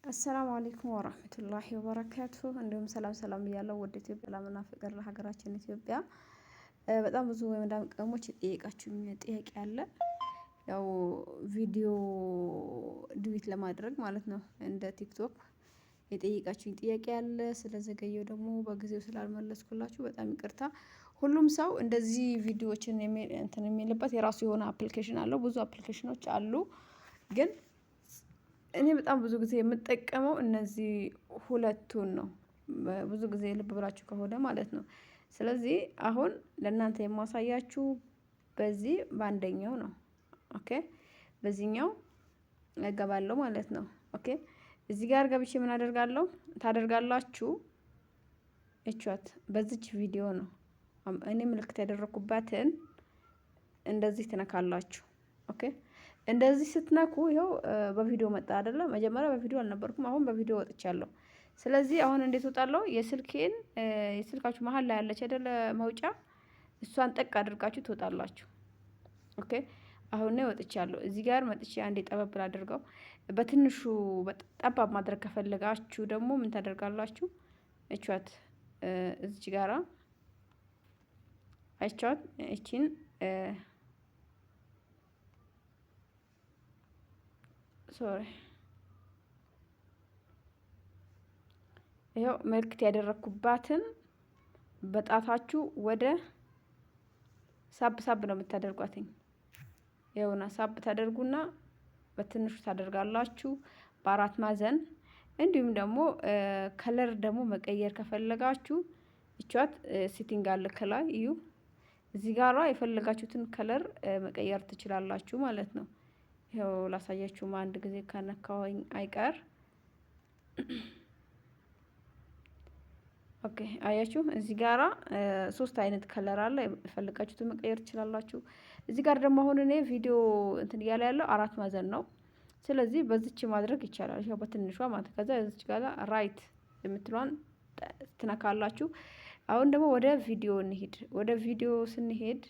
አሰላሙ አለይኩም ወራህመቱላሂ ወበረካቱ። እንዲሁም ሰላም ብያለሁ። ወደ ኢትዮጵያ ሰላምና ፍቅር ለሀገራችን ኢትዮጵያ። በጣም ብዙ የመዳም ቅመሞች የጠየቃችሁኝ ጥያቄ አለ። ያው ቪዲዮ ዲሊት ለማድረግ ማለት ነው እንደ ቲክቶክ የጠየቃችሁኝ ጥያቄ አለ። ስለዘገየው ደግሞ በጊዜው ስላልመለስኩላችሁ በጣም ይቅርታ። ሁሉም ሰው እንደዚህ ቪዲዮዎችን እንትን የሚልበት የራሱ የሆነ አፕሊኬሽን አለው። ብዙ አፕሊኬሽኖች አሉ ግን እኔ በጣም ብዙ ጊዜ የምጠቀመው እነዚህ ሁለቱን ነው። ብዙ ጊዜ ልብ ብላችሁ ከሆነ ማለት ነው። ስለዚህ አሁን ለእናንተ የማሳያችሁ በዚህ በአንደኛው ነው። ኦኬ በዚህኛው እገባለሁ ማለት ነው። ኦኬ እዚህ ጋር ገብቼ ምን አደርጋለሁ ታደርጋላችሁ? እቿት በዚች ቪዲዮ ነው እኔ ምልክት ያደረኩባትን እንደዚህ ትነካላችሁ። ኦኬ እንደዚህ ስትነኩ ይኸው በቪዲዮ መጣ አይደለ? መጀመሪያ በቪዲዮ አልነበርኩም፣ አሁን በቪዲዮ ወጥቻለሁ። ስለዚህ አሁን እንዴት ወጣለሁ? የስልካችሁ መሀል ላይ ያለች አይደለ መውጫ፣ እሷን ጠቅ አድርጋችሁ ትወጣላችሁ። ኦኬ አሁን ነው ወጥቻለሁ። እዚህ ጋር መጥቼ አንዴ ጠበብ አድርገው። በትንሹ ጠባብ ማድረግ ከፈለጋችሁ ደግሞ ምን ታደርጋላችሁ? እቿት እዚህ ጋራ አይቻት እቺን ሶሪ ይኸው ምልክት ያደረኩባትን በጣታችሁ ወደ ሳብ ነው የምታደርጓትኝ። ይኸውና ሳብ ታደርጉና በትንሹ ታደርጋላችሁ በአራት ማዕዘን። እንዲሁም ደግሞ ከለር ደግሞ መቀየር ከፈለጋችሁ እቿት ሴቲንግ አለ ከላይ እዩ። እዚህ ጋራ የፈለጋችሁትን ከለር መቀየር ትችላላችሁ ማለት ነው። ይኸው ላሳያችሁ አንድ ጊዜ ከነካሁኝ አይቀር። ኦኬ አያችሁ እዚህ ጋራ ሶስት አይነት ከለር አለ። የፈለጋችሁትን መቀየር ትችላላችሁ። እዚህ ጋር ደግሞ አሁን እኔ ቪዲዮ እንትን እያለ ያለው አራት ማዕዘን ነው። ስለዚህ በዚች ማድረግ ይቻላል። ያው በትንሿ ማለት ከዛ እዚች ጋር ራይት የምትሏን ትነካላችሁ። አሁን ደግሞ ወደ ቪዲዮ እንሂድ። ወደ ቪዲዮ ስንሄድ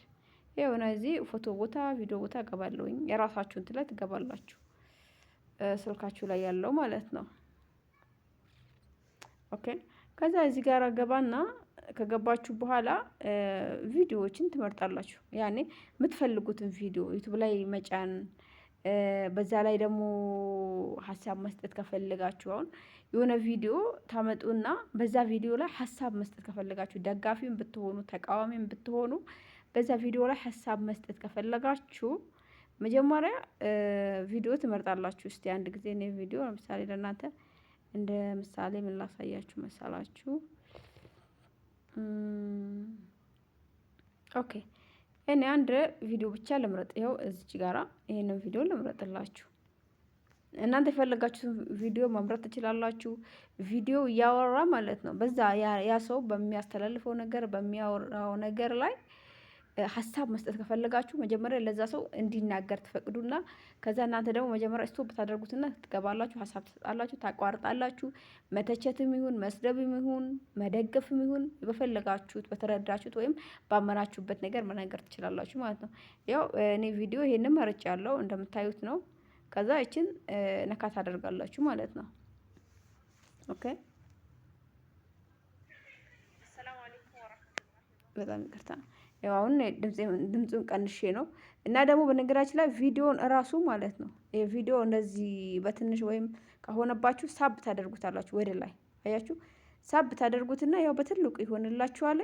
የሆነ እዚህ ፎቶ ቦታ ቪዲዮ ቦታ እገባለሁኝ። የራሳችሁን እንትን ላይ ትገባላችሁ ስልካችሁ ላይ ያለው ማለት ነው። ኦኬ ከዛ እዚህ ጋር ገባና ከገባችሁ በኋላ ቪዲዮዎችን ትመርጣላችሁ። ያኔ የምትፈልጉትን ቪዲዮ ዩቲዩብ ላይ መጫን፣ በዛ ላይ ደግሞ ሀሳብ መስጠት ከፈለጋችሁ አሁን የሆነ ቪዲዮ ታመጡና በዛ ቪዲዮ ላይ ሀሳብ መስጠት ከፈለጋችሁ ደጋፊም ብትሆኑ ተቃዋሚም ብትሆኑ በዛ ቪዲዮ ላይ ሀሳብ መስጠት ከፈለጋችሁ መጀመሪያ ቪዲዮ ትመርጣላችሁ። እስቲ አንድ ጊዜ ነው ቪዲዮ ለምሳሌ ለእናንተ እንደ ምሳሌ ምን ላሳያችሁ መሰላችሁ? ኦኬ እኔ አንድ ቪዲዮ ብቻ ልምረጥ። ይኸው እዚች ጋራ ይሄንን ቪዲዮ ልምረጥላችሁ። እናንተ የፈለጋችሁትን ቪዲዮ መምረጥ ትችላላችሁ። ቪዲዮ እያወራ ማለት ነው። በዛ ያ ሰው በሚያስተላልፈው ነገር በሚያወራው ነገር ላይ ሀሳብ መስጠት ከፈለጋችሁ መጀመሪያ ለዛ ሰው እንዲናገር ትፈቅዱና ከዛ እናንተ ደግሞ መጀመሪያ ስቶፕ ታደርጉትና ትገባላችሁ፣ ሀሳብ ትሰጣላችሁ፣ ታቋርጣላችሁ። መተቸትም ይሁን መስደብም ይሁን መደገፍም ይሁን በፈለጋችሁት በተረዳችሁት ወይም ባመናችሁበት ነገር መናገር ትችላላችሁ ማለት ነው። ያው እኔ ቪዲዮ ይሄንን መርጫለሁ እንደምታዩት ነው። ከዛ ይችን ነካ ታደርጋላችሁ ማለት ነው። ኦኬ በጣም ይቅርታ ያው አሁን ድምፁን ቀንሼ ነው። እና ደግሞ በነገራችን ላይ ቪዲዮን እራሱ ማለት ነው ቪዲዮ እንደዚህ በትንሽ ወይም ከሆነባችሁ ሳብ ታደርጉታላችሁ ወደ ላይ አያችሁ። ሳብ ታደርጉትና ያው በትልቁ ይሆንላችኋል።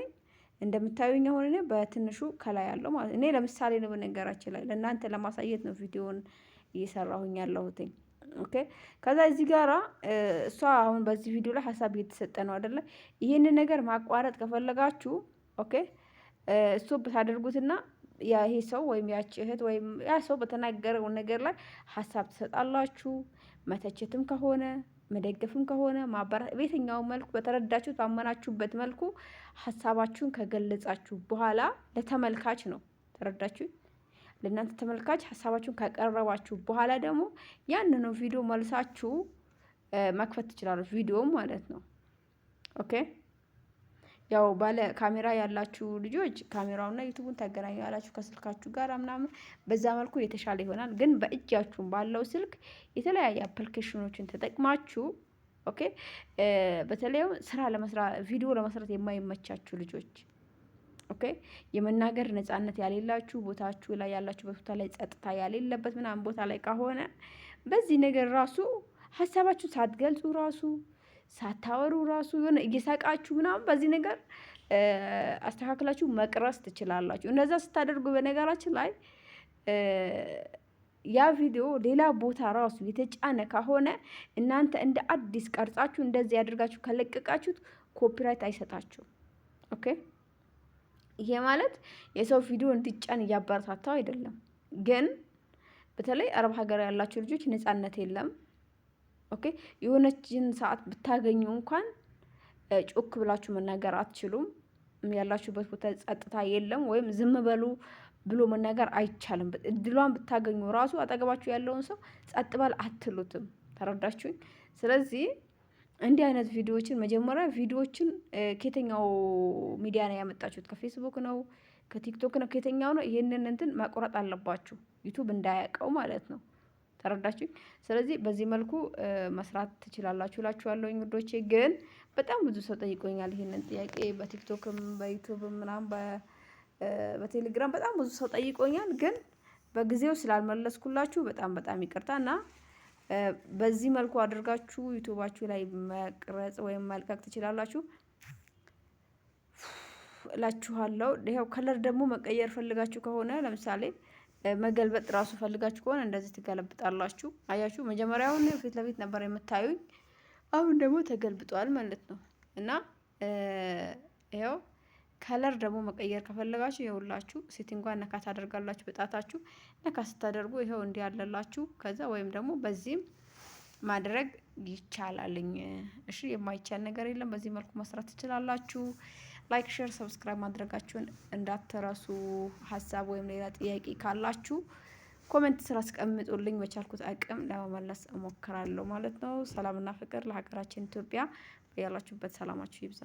እንደምታዩኝ አሁን እኔ በትንሹ ከላይ ያለው ማለት እኔ ለምሳሌ ነው በነገራችን ላይ ለእናንተ ለማሳየት ነው ቪዲዮን እየሰራሁኝ ያለሁትኝ። ኦኬ ከዛ እዚህ ጋራ እሷ አሁን በዚህ ቪዲዮ ላይ ሀሳብ እየተሰጠ ነው አይደለ? ይሄንን ነገር ማቋረጥ ከፈለጋችሁ ኦኬ ስቶፕ ታደርጉትና ይሄ ሰው ወይም ያቺ እህት ወይም ያ ሰው በተናገረው ነገር ላይ ሀሳብ ትሰጣላችሁ። መተቸትም ከሆነ መደገፍም ከሆነ በየትኛው መልኩ በተረዳችሁት ባመናችሁበት መልኩ ሀሳባችሁን ከገለጻችሁ በኋላ ለተመልካች ነው። ተረዳችሁ? ለእናንተ ተመልካች ሀሳባችሁን ካቀረባችሁ በኋላ ደግሞ ያንኑ ቪዲዮ መልሳችሁ መክፈት ትችላላችሁ። ቪዲዮ ማለት ነው። ኦኬ ያው ባለ ካሜራ ያላችሁ ልጆች ካሜራውና ዩቲዩቡን ታገናኛላችሁ ከስልካችሁ ጋር ምናምን፣ በዛ መልኩ የተሻለ ይሆናል። ግን በእጃችሁ ባለው ስልክ የተለያየ አፕሊኬሽኖችን ተጠቅማችሁ ኦኬ፣ በተለይ ስራ ለመስራት ቪዲዮ ለመስራት የማይመቻችሁ ልጆች ኦኬ፣ የመናገር ነጻነት ያሌላችሁ ቦታችሁ ላይ ያላችሁበት ቦታ ላይ ጸጥታ ያሌለበት ምናምን ቦታ ላይ ከሆነ በዚህ ነገር ራሱ ሀሳባችሁ ሳትገልጹ ራሱ ሳታወሩ ራሱ የሆነ እየሳቃችሁ ምናምን በዚህ ነገር አስተካክላችሁ መቅረስ ትችላላችሁ። እንደዛ ስታደርጉ በነገራችን ላይ ያ ቪዲዮ ሌላ ቦታ ራሱ የተጫነ ከሆነ እናንተ እንደ አዲስ ቀርጻችሁ እንደዚህ ያደርጋችሁ ከለቀቃችሁት ኮፒራይት አይሰጣችሁም። ኦኬ፣ ይሄ ማለት የሰው ቪዲዮ እንዲጫን እያበረታታው አይደለም። ግን በተለይ አረብ ሀገር ያላችሁ ልጆች ነጻነት የለም። ኦኬ፣ የሆነችን ሰዓት ብታገኙ እንኳን ጮክ ብላችሁ መናገር አትችሉም። ያላችሁበት ቦታ ጸጥታ የለም፣ ወይም ዝም በሉ ብሎ መናገር አይቻልም። እድሏን ብታገኙ ራሱ አጠገባችሁ ያለውን ሰው ጸጥ በል አትሉትም። ተረዳችሁኝ? ስለዚህ እንዲህ አይነት ቪዲዮዎችን መጀመሪያ ቪዲዮዎችን ከየትኛው ሚዲያ ነው ያመጣችሁት? ከፌስቡክ ነው? ከቲክቶክ ነው? ከየትኛው ነው? ይህንን እንትን መቁረጥ አለባችሁ፣ ዩቱብ እንዳያውቀው ማለት ነው። ተረዳችሁኝ? ስለዚህ በዚህ መልኩ መስራት ትችላላችሁ እላችኋለሁ ውዶቼ። ግን በጣም ብዙ ሰው ጠይቆኛል ይሄንን ጥያቄ በቲክቶክም በዩቱብም ምናምን በቴሌግራም በጣም ብዙ ሰው ጠይቆኛል። ግን በጊዜው ስላልመለስኩላችሁ በጣም በጣም ይቅርታ እና በዚህ መልኩ አድርጋችሁ ዩቱባችሁ ላይ መቅረጽ ወይም መልቀቅ ትችላላችሁ እላችኋለሁ። ይኸው ከለር ደግሞ መቀየር ፈልጋችሁ ከሆነ ለምሳሌ መገልበጥ ራሱ ፈልጋችሁ ከሆነ እንደዚህ ትገለብጣላችሁ። አያችሁ፣ መጀመሪያውን ፊት ለፊት ነበር የምታዩኝ፣ አሁን ደግሞ ተገልብጧል ማለት ነው። እና ይኸው ከለር ደግሞ መቀየር ከፈለጋችሁ ይኸውላችሁ ሴቲንጓን ነካ ታደርጋላችሁ። በጣታችሁ ነካ ስታደርጉ ይኸው እንዲህ ያለላችሁ። ከዛ ወይም ደግሞ በዚህም ማድረግ ይቻላልኝ። እሺ፣ የማይቻል ነገር የለም። በዚህ መልኩ መስራት ትችላላችሁ። ላይክ፣ ሼር፣ ሰብስክራይብ ማድረጋችሁን እንዳትረሱ። ሀሳብ ወይም ሌላ ጥያቄ ካላችሁ ኮሜንት ስራ አስቀምጡልኝ። በቻልኩት አቅም ለመመለስ እሞክራለሁ ማለት ነው። ሰላምና ፍቅር ለሀገራችን ኢትዮጵያ። ያላችሁበት ሰላማችሁ ይብዛ።